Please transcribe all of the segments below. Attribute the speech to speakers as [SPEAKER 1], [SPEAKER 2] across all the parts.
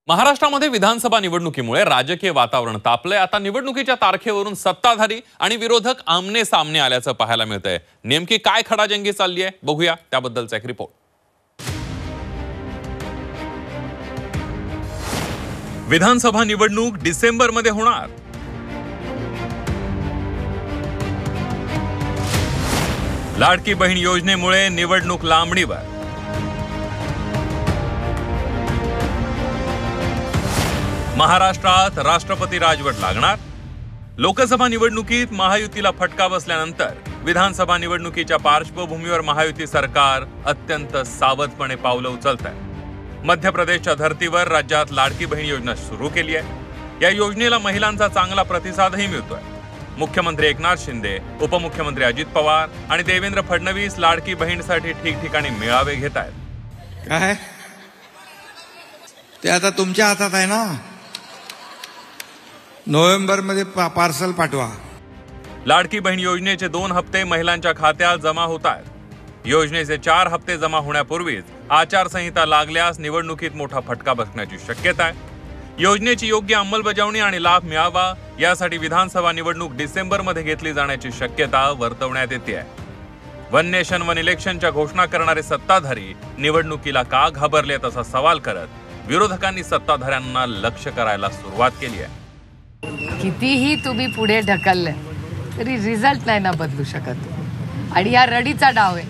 [SPEAKER 1] महाराष्ट्रामध्ये विधानसभा निवडणुकीमुळे राजकीय वातावरण तापलंय। आता निवडणुकीच्या तारखेवरून सत्ताधारी आणि विरोधक आमने सामने आल्याचं पाहायला मिळतंय। नेमकी काय खडाजंगी चालली आहे बघूया, त्याबद्दलचा एक रिपोर्ट। विधानसभा निवडणूक डिसेंबरमध्ये होणार। लाडकी बहीण योजनेमुळे निवडणूक लांबणीवर। महाराष्ट्रात राष्ट्रपती राजवट लागणार। लोकसभा निवडणुकीत महायुतीला फटका बसल्यानंतर विधानसभा निवडणुकीच्या पार्श्वभूमीवर महायुती सरकार अत्यंत सावधपणे पावलं उचलत आहे। मध्य प्रदेशच्या धर्तीवर राज्यात लाडकी बहीण योजना सुरू केली आहे। या योजनेला महिलांचा चांगला प्रतिसादही मिळतोय। मुख्यमंत्री एकनाथ शिंदे, उपमुख्यमंत्री अजित पवार आणि देवेंद्र फडणवीस लाडकी बहीणसाठी ठिकठिकाणी मेळावे घेत आहेत।
[SPEAKER 2] काय ते आता तुमच्या हातात आहे ना। नोव्हेंबरमध्ये पार्सल पाठवा।
[SPEAKER 1] लाडकी बहीण योजनेचे 2 हप्ते महिलांच्या खात्यात जमा होत आहेत। योजनेचे 4 हप्ते जमा होण्यापूर्वीच आचारसंहिता लागल्यास निवडणुकीत मोठा फटका बसण्याची शक्यता आहे। योजनेची योग्य अंमलबजावणी आणि लाभ मिळावा यासाठी विधानसभा निवडणूक डिसेंबरमध्ये घेतली जाण्याची शक्यता वर्तवण्यात येते आहे। वन नेशन वन इलेक्शनच्या घोषणा करणारे सत्ताधारी निवडणुकीला का घाबरलेत असा सवाल करत विरोधकांनी सत्ताधाऱ्यांना लक्ष्य करायला सुरुवात केली आहे।
[SPEAKER 3] कितीही तुम्ही पुढे ढकललं तरी रिझल्ट नाही ना बदलू शकत। आणि हा रडीचा डाव आहे।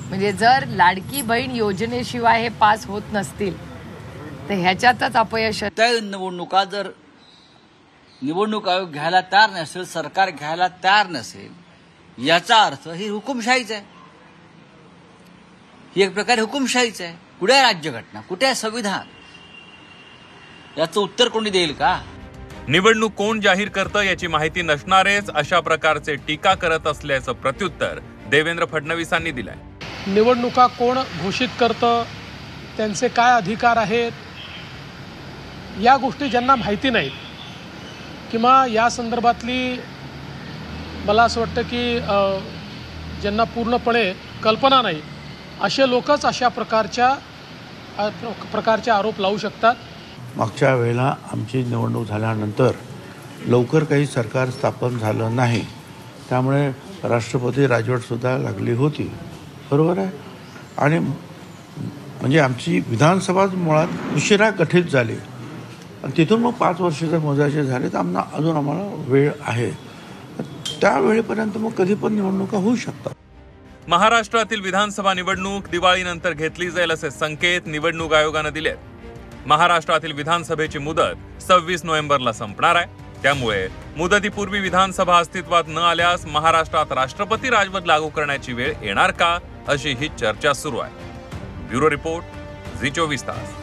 [SPEAKER 3] म्हणजे जर लाडकी बहीण योजनेशिवाय हे पास होत नसतील तर ह्याच्यातच अपयश।
[SPEAKER 4] निवडणुका जर निवडणूक आयोग घ्यायला तयार नसेल, सरकार घ्यायला तयार नसेल, याचा अर्थ ही हुकुमशाहीच आहे। ही एक प्रकारे हुकुमशाहीच आहे। कुठे आहे राज्यघटना, कुठे आहे संविधान? याचं उत्तर कोणी देईल का?
[SPEAKER 1] निवडणूक कोण जाहीर करतं याची माहिती नसणारेच अशा प्रकारचे टीका करत असल्याचं प्रत्युत्तर देवेंद्र फडणवीसांनी दिलंय।
[SPEAKER 5] निवडणुका कोण घोषित करतं, त्यांचे काय अधिकार आहेत, या गोष्टी ज्यांना माहिती नाहीत किंवा या संदर्भातली मला असं वाटतं की ज्यांना पूर्णपणे कल्पना नाही असे लोकच अशा प्रकारचे आरोप लावू शकतात।
[SPEAKER 6] मागच्या वेळेला आमची निवडणूक झाल्यानंतर लवकर काही सरकार स्थापन झालं नाही, त्यामुळे राष्ट्रपती राजवटसुद्धा लागली होती, बरोबर आहे। आणि म्हणजे आमची विधानसभा मुळात उशिरा गठीत झाली आणि तिथून मग 5 वर्ष जर मोजायचे झाले तर आम्हाला वेळ आहे। त्यावेळेपर्यंत मग कधी पण निवडणुका होऊ शकतात।
[SPEAKER 1] महाराष्ट्रातील विधानसभा निवडणूक दिवाळीनंतर घेतली जाईल असे संकेत निवडणूक आयोगानं दिलेत। महाराष्ट्रातील विधानसभेची मुदत 26 नोव्हेंबरला संपणार आहे। त्यामुळे मुदतीपूर्वी विधानसभा अस्तित्वात न आल्यास महाराष्ट्रात राष्ट्रपती राजवट लागू करण्याची वेळ येणार का, अशी ही चर्चा सुरू आहे। ब्युरो रिपोर्ट, झी 24 तास।